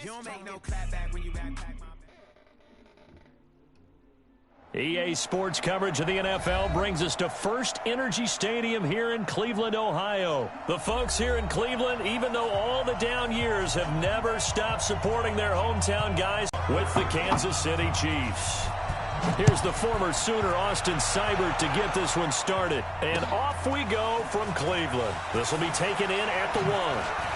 You don't make no clapback when you backpack my EA Sports coverage of the NFL brings us to First Energy Stadium here in Cleveland, Ohio. The folks here in Cleveland, even though all the down years, have never stopped supporting their hometown guys with the Kansas City Chiefs. Here's the former Sooner, Austin Seibert, to get this one started. And off we go from Cleveland. This will be taken in at the 1.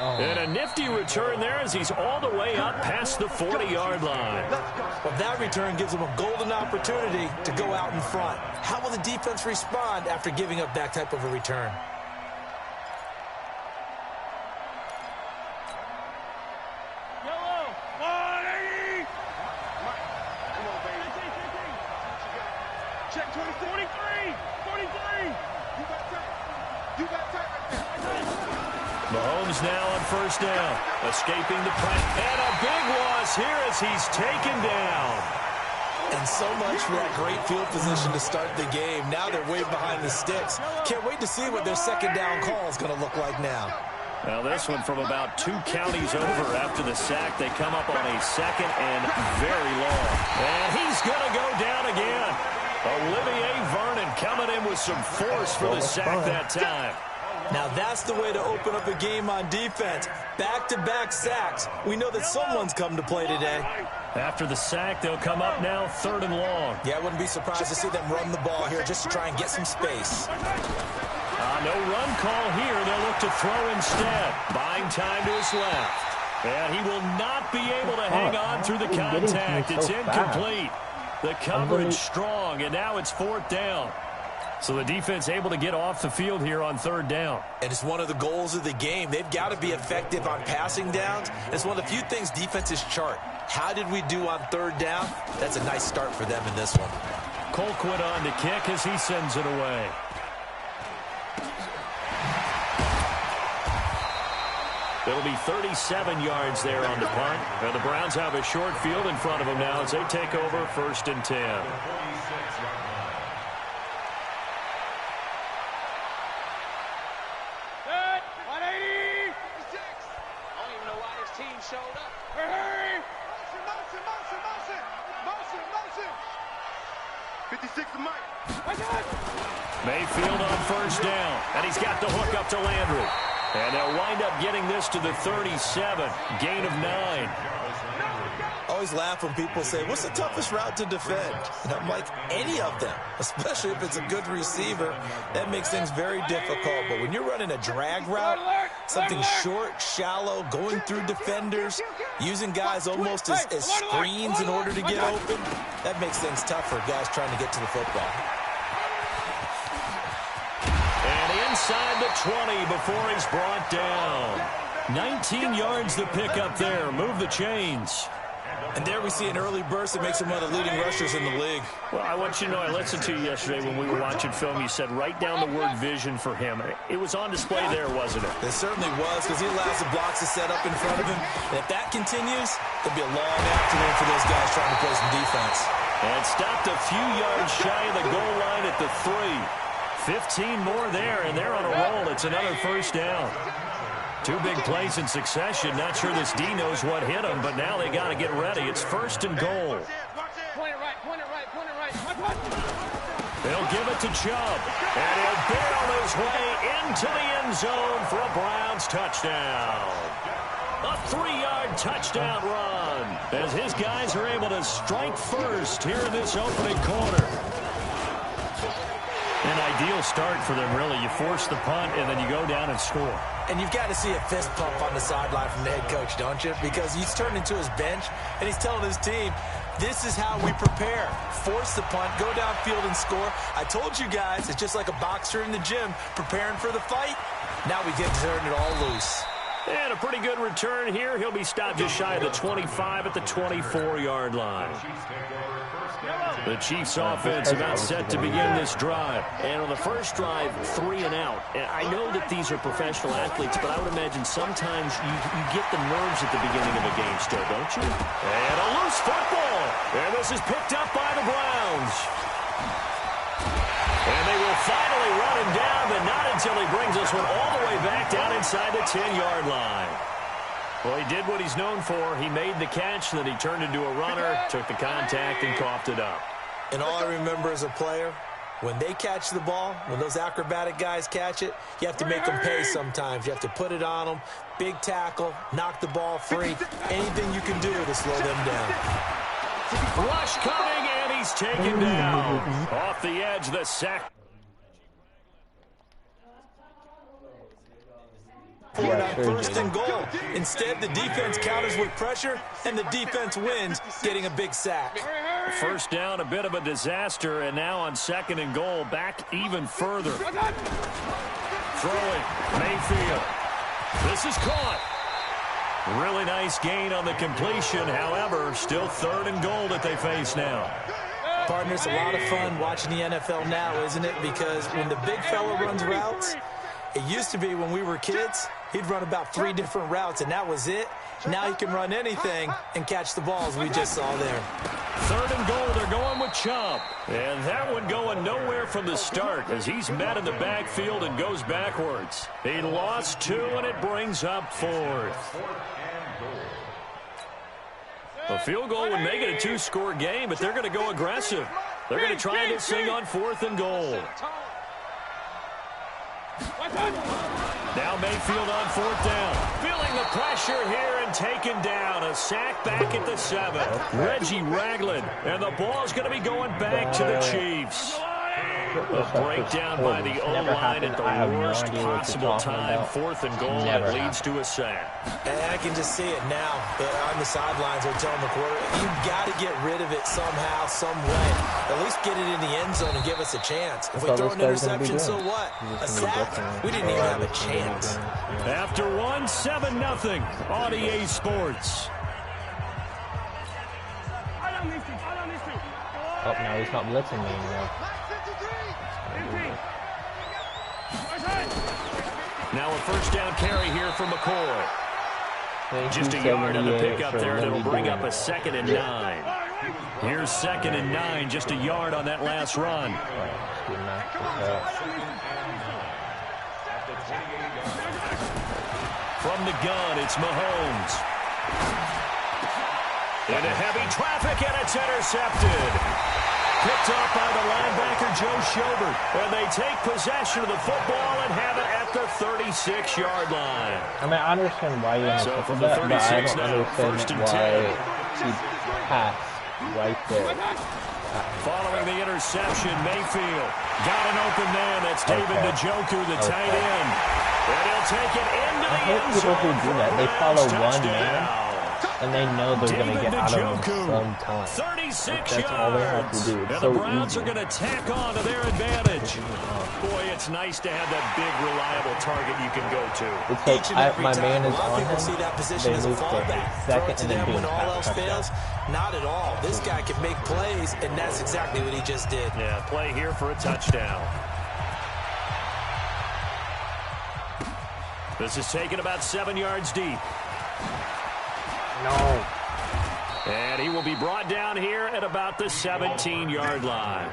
And a nifty return there as he's all the way up past the 40-yard line. Well, that return gives him a golden opportunity to go out in front. How will the defense respond after giving up that type of a return? Mahomes now on first down, escaping the pressure, and a big loss here as he's taken down. And so much for that great field position to start the game. Now they're way behind the sticks. Can't wait to see what their second down call is going to look like now. Now this one from about 2 counties over after the sack. They come up on a second and very long. And he's going to go down again. Olivier Vernon coming in with some force for the sack that time. Now that's the way to open up a game on defense. Back-to-back sacks. We know that someone's come to play today. After the sack, they'll come up now 3rd and long. Yeah, I wouldn't be surprised to see them run the ball here just to try and get some space. No run call here. They'll look to throw instead. Buying time to his left. And he will not be able to hang on through the contact. It's incomplete. The coverage strong, and now it's 4th down. So the defense able to get off the field here on 3rd down. And it's one of the goals of the game. They've got to be effective on passing downs. It's one of the few things defenses chart. How did we do on 3rd down? That's a nice start for them in this one. Colquitt on to kick as he sends it away. It'll be 37 yards there on the punt. And the Browns have a short field in front of them now as they take over 1st and 10. Mayfield on first down, and he's got the hook up to Landry. And they'll wind up getting this to the 37, gain of 9. Always laugh when people say, what's the toughest route to defend? And I'm like, any of them, especially if it's a good receiver. That makes things very difficult. But when you're running a drag route, something short, shallow, going through defenders, using guys almost as screens in order to get open, that makes things tough for guys trying to get to the football. And inside the 20 before he's brought down. 19 yards the pick up there. Move the chains. And there we see an early burst that makes him one of the leading rushers in the league. Well, I want you to know, I listened to you yesterday when we were watching film. You said write down the word vision for him. It was on display there, wasn't it? It certainly was, because he allows the blocks to set up in front of him. And if that continues, it'll be a long afternoon for those guys trying to play some defense. And stopped a few yards shy of the goal line at the 3. 15 more there, and they're on a roll. It's another first down. 2 big plays in succession. Not sure this D knows what hit him, but now they got to get ready. It's 1st and goal. Point it right, point it right, point it right. They'll give it to Chubb, and he'll barrel his way into the end zone for a Browns touchdown. A 3-yard touchdown run as his guys are able to strike first here in this opening quarter. An ideal start for them, really. You force the punt, and then you go down and score. And you've got to see a fist pump on the sideline from the head coach, don't you? Because he's turned into his bench, and he's telling his team, this is how we prepare. Force the punt, go downfield and score. I told you guys, it's just like a boxer in the gym preparing for the fight. Now we get to turn it all loose. And a pretty good return here. He'll be stopped just shy of the 25 at the 24-yard line. The Chiefs offense about set to begin this drive. And on the first drive, 3 and out. And I know that these are professional athletes, but I would imagine sometimes you get the nerves at the beginning of a game still, don't you? And a loose football. And this is picked up by the Browns. And they will finally run him down, but not until he brings this one all the way back back down inside the 10-yard line. Well, he did what he's known for. He made the catch, then he turned into a runner, took the contact, and coughed it up. And all I remember as a player, when they catch the ball, when those acrobatic guys catch it, you have to make them pay sometimes. You have to put it on them, big tackle, knock the ball free, anything you can do to slow them down. Rush coming, and he's taken down. Off the edge, the sack. On first and goal. Instead, the defense counters with pressure, and the defense wins, getting a big sack. First down, a bit of a disaster, and now on second and goal, back even further. Throwing, Mayfield. This is caught. Really nice gain on the completion. However, still third and goal that they face now. Partner, it's a lot of fun watching the NFL now, isn't it? Because when the big fella runs routes, it used to be when we were kids, he'd run about 3 different routes, and that was it. Now he can run anything and catch the balls we just saw there. Third and goal, they're going with Chubb. And that one going nowhere from the start as he's met in the backfield and goes backwards. He lost 2, and it brings up 4th. A field goal would make it a 2-score game, but they're going to go aggressive. They're going to try this thing on 4th and goal. Now Mayfield on 4th down. Feeling the pressure here and taken down. A sack back at the 7th. Reggie Ragland. And the ball's going to be going back to the Chiefs. A breakdown by the O-line at the worst possible time. 4th and goal, and it leads to a sack. And I can just see it now. On the sidelines, they're telling the quarterback, you've got to get rid of it somehow, some way. At least get it in the end zone and give us a chance. If we throw an interception, so what? A sack? We didn't even have a chance. After 1, 7-0 on EA Sports. Oh, now he's not blitzing me anymore. Now a first down carry here from McCoy. Just a yard on the pickup there, and it'll bring up a 2nd and 9. Here's 2nd and 9, just a yard on that last run. From the gun, it's Mahomes. Into heavy traffic, and it's intercepted. Picked off by the linebacker, Joe Schobert. And they take possession of the football and have it at the 36-yard line. I mean, I understand why you so from the 36 now, 1st and 10. He passed right there. Following the interception, Mayfield got an open man. That's David Njoku, the tight end. And he'll take it into the end zone. People who do that, they follow one man. And they know they're going to get out of him sometime. 36 That's all they have to do. It's and so the Browns easy. are going to tack on to their advantage. Boy, it's nice to have that big, reliable target you can go to. It's like my man is on him. See that position They as a move to fallback. second and then when boom, all else touchdown. fails, not at all. This guy can make plays, and that's exactly what he just did. Yeah, play here for a touchdown. This is taken about 7 yards deep. No. And he will be brought down here at about the 17-yard line.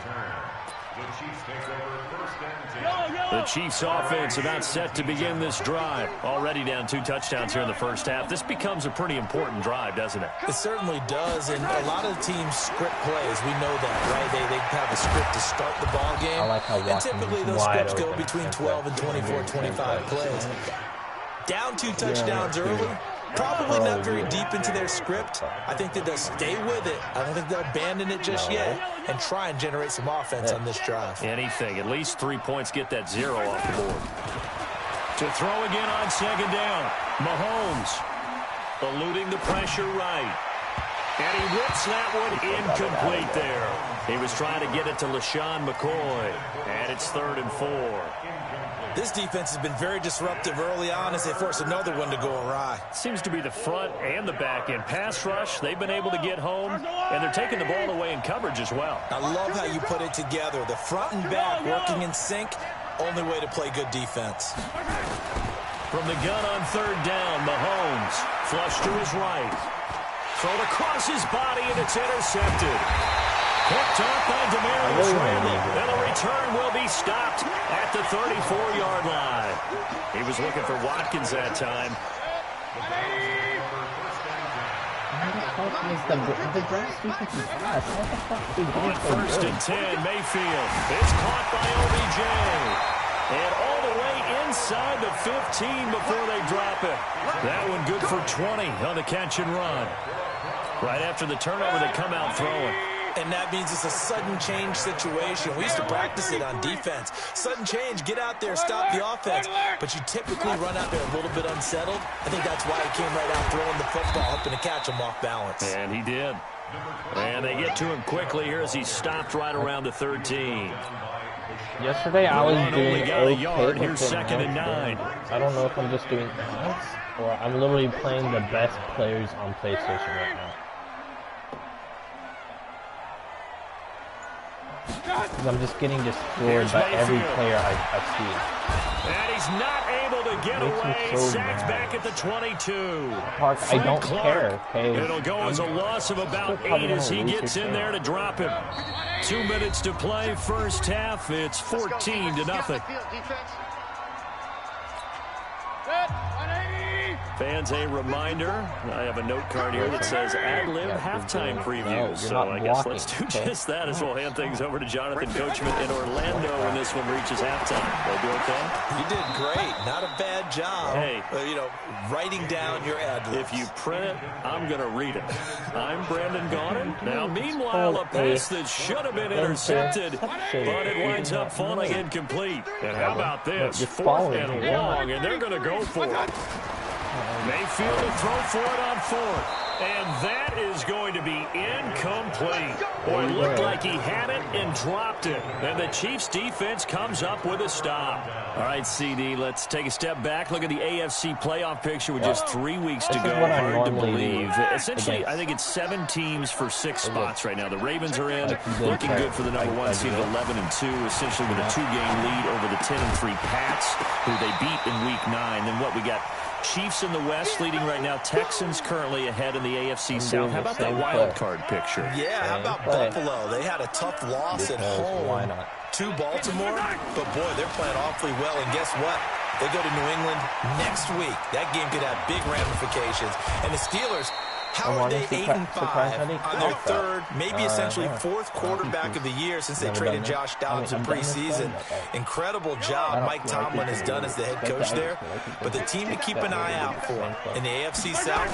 The Chiefs offense about set to begin this drive. Already down 2 touchdowns here in the first half. This becomes a pretty important drive, doesn't it? It certainly does, and a lot of the teams script plays. We know that, right? They have a script to start the ball game. I like how and typically those wide scripts go open. between 12 and 24, 25 plays. Down 2 touchdowns early. Probably not very deep into their script. I think that they'll stay with it. I don't think they'll abandon it just yet and try and generate some offense on this drive. Anything. At least 3 points, get that 0 off the board. To throw again on 2nd down. Mahomes eluding the pressure right. And he whips that one incomplete there. He was trying to get it to LaShawn McCoy. And it's 3rd and 4. This defense has been very disruptive early on as they force another one to go awry. Seems to be the front and the back end. Pass rush, they've been able to get home, and they're taking the ball away in coverage as well. I love how you put it together. The front and back working in sync, only way to play good defense. From the gun on 3rd down, Mahomes flush to his right. Thrown across his body, and it's intercepted. Picked off by Demarius Randall. And the return will be stopped at the 34-yard line. He was looking for Watkins that time. On 1st and 10, Mayfield. It's caught by OBJ. And all the way inside the 15 before they drop it. That one good for 20 on the catch and run. Right after the turnover, they come out throwing. And that means it's a sudden change situation. We used to practice it on defense. Sudden change, get out there, stop the offense. But you typically run out there a little bit unsettled. I think that's why he came right out throwing the football, hoping to catch him off balance. And he did. And they get to him quickly here as he stopped right around the 13. Yesterday I was doing a yard. Here's 2nd and 9. I don't know if I'm just doing points or I'm literally playing the best players on PlayStation right now. Because I'm just getting destroyed by every player I see. And he's not able to get away. So Sacks back at the 22. Park, I don't care, okay? It'll go as a loss of about 8 as he gets in there to drop him. 2 minutes to play, first half. It's 14-0. Fans, a reminder, I have a note card here that says ad-lib halftime preview. So I guess let's do just that as we'll hand things over to Jonathan Coachman in Orlando when this one reaches halftime. They'll do okay? You did great. Not a bad job. Hey. Writing down your ad-libs. If you print it, I'm going to read it. I'm Brandon Gaudin. Now, meanwhile, a pass that should have been intercepted, but it winds up falling incomplete. And how about this? 4th and long, and they're going to go for it. Mayfield to throw for it on 4th. And that is going to be incomplete. Boy, it looked like he had it and dropped it. And the Chiefs defense comes up with a stop. All right, CD, let's take a step back. Look at the AFC playoff picture with just 3 weeks to go. Hard to believe. Essentially, I think it's 7 teams for 6 spots right now. The Ravens are in, looking good for the number 1 seed at 11-2, essentially with a 2-game lead over the 10-3 Pats, who they beat in Week 9. Then what we got? Chiefs in the West leading right now. Texans currently ahead in the AFC South. How about that wild card picture? Yeah, how about Buffalo? They had a tough loss at home to Baltimore, but boy, they're playing awfully well. And guess what? They go to New England next week. That game could have big ramifications. And the Steelers, how are they 8-5 on their 3rd, maybe essentially 4th quarterback of the year since they traded Josh Dobbs in preseason? Incredible job Mike Tomlin has done as the head coach there. But the team to keep an eye out for in the AFC South,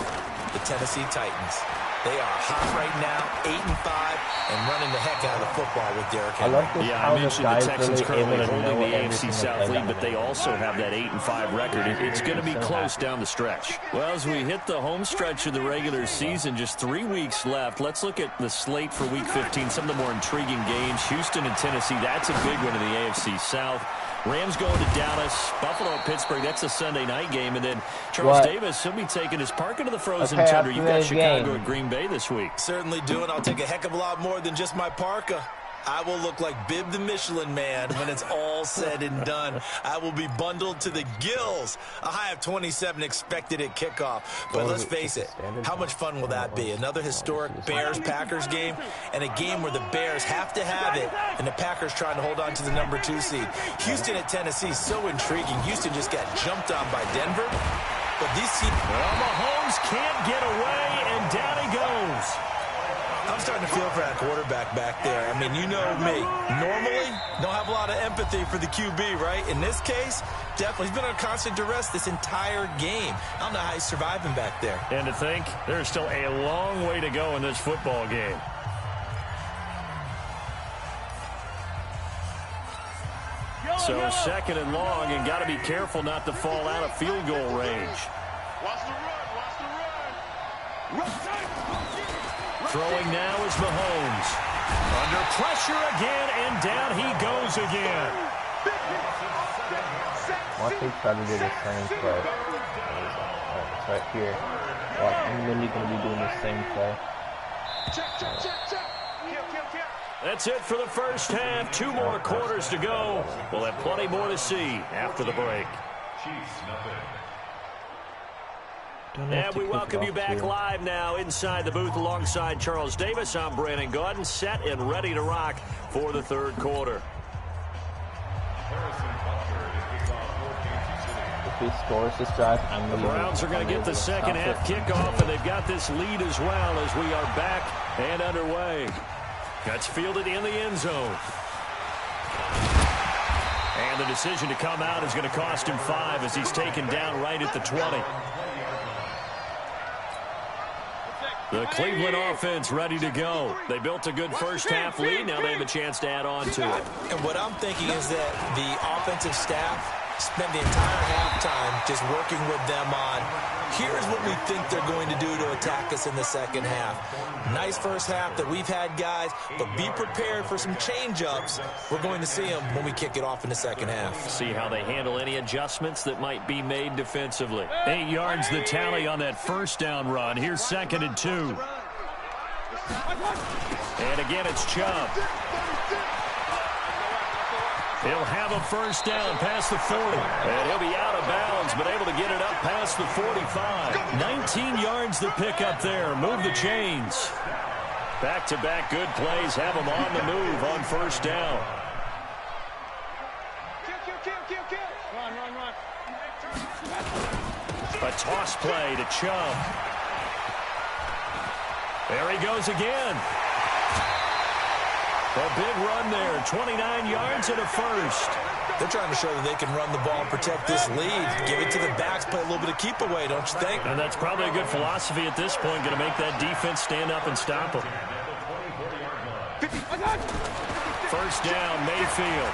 the Tennessee Titans. They are hot right now, 8-5, and running the heck out of the football with Derrick Henry. I mentioned the Texans currently holding the AFC South lead, but they also have that 8-5 record. It's going to be close down the stretch. Well, as we hit the home stretch of the regular season, just 3 weeks left. Let's look at the slate for Week 15, some of the more intriguing games. Houston and Tennessee, that's a big one in the AFC South. Rams going to Dallas, Buffalo, Pittsburgh. That's a Sunday night game. And then Charles Davis, he'll be taking his Parker to the frozen tundra. You've got Chicago and Green Bay this week. Certainly do, and I'll take a heck of a lot more than just my parka. I will look like Bib the Michelin Man when it's all said and done. I will be bundled to the gills. A high of 27 expected at kickoff. But let's face it, how much fun will that be? Another historic Bears-Packers game, and a game where the Bears have to have it, and the Packers trying to hold on to the number 2 seed. Houston at Tennessee, so intriguing. Houston just got jumped on by Denver. But these teams... Well, Mahomes can't get away, and down he goes. I'm starting to feel for that quarterback back there. I mean, you know me. Normally, don't have a lot of empathy for the QB, right? In this case, definitely. He's been under constant duress this entire game. I don't know how he's surviving back there. And to think, there's still a long way to go in this football game. So 2nd and long, and got to be careful not to fall out of field goal range. Throwing now is Mahomes. Under pressure again, and down he goes again. Watch they try to do the same play. It's right here. Watch, I'm literally going to be doing the same play. That's it for the first half. 2 more quarters to go. We'll have plenty more to see after the break. And we welcome you back live now inside the booth alongside Charles Davis. I'm Brandon Gaudin, set and ready to rock for the third quarter. If he scores this drive, the Browns are going to get the second half kickoff, and they've got this lead as well as we are back and underway. That's fielded in the end zone. And the decision to come out is going to cost him 5 as he's taken down right at the 20. The Cleveland offense ready to go. They built a good first half lead. Now they have a chance to add on to it. And what I'm thinking is that the offensive staff spent the entire halftime just working with them on, here's what we think they're going to do to attack us in the second half. Nice first half that we've had, guys, but be prepared for some change-ups. We're going to see them when we kick it off in the second half. See how they handle any adjustments that might be made defensively. 8 yards the tally on that first down run. Here's 2nd and 2. And again, it's Chubb. He'll have a first down past the 40. And he'll be out of bounds, but able to get it up past the 45. 19 yards to pick up there. Move the chains. Back-to-back good plays have him on the move on first down. Run. A toss play to Chubb. There he goes again. A big run there, 29 yards and a first. They're trying to show that they can run the ball and protect this lead. Give it to the backs, play a little bit of keep away, don't you think? And that's probably a good philosophy at this point, going to make that defense stand up and stop them. First down, Mayfield.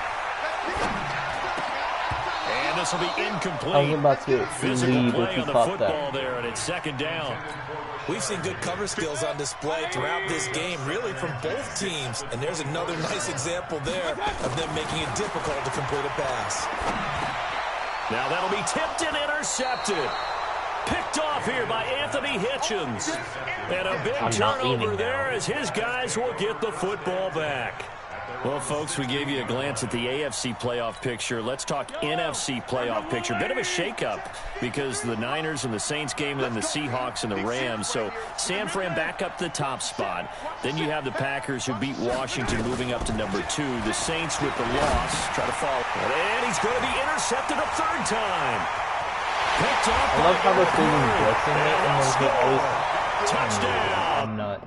And this will be incomplete. I was about to Physical leave play if you on the caught football that. there, and it's 2nd down. We've seen good cover skills on display throughout this game, really from both teams. And there's another nice example there of them making it difficult to complete a pass. Now that'll be tipped and intercepted. Picked off here by Anthony Hitchens. And a big turnover there as his guys will get the football back. Well, folks, we gave you a glance at the AFC playoff picture. Let's talk NFC playoff picture. Bit of a shakeup because the Niners and the Saints game, and then the Seahawks and the Rams. So San Fran back up to the top spot. Then you have the Packers who beat Washington moving up to number 2. The Saints with the loss try to follow. And he's going to be intercepted a 3rd time. Picked off. I love how the season's blitzing it and then he always... Touchdown. I'm not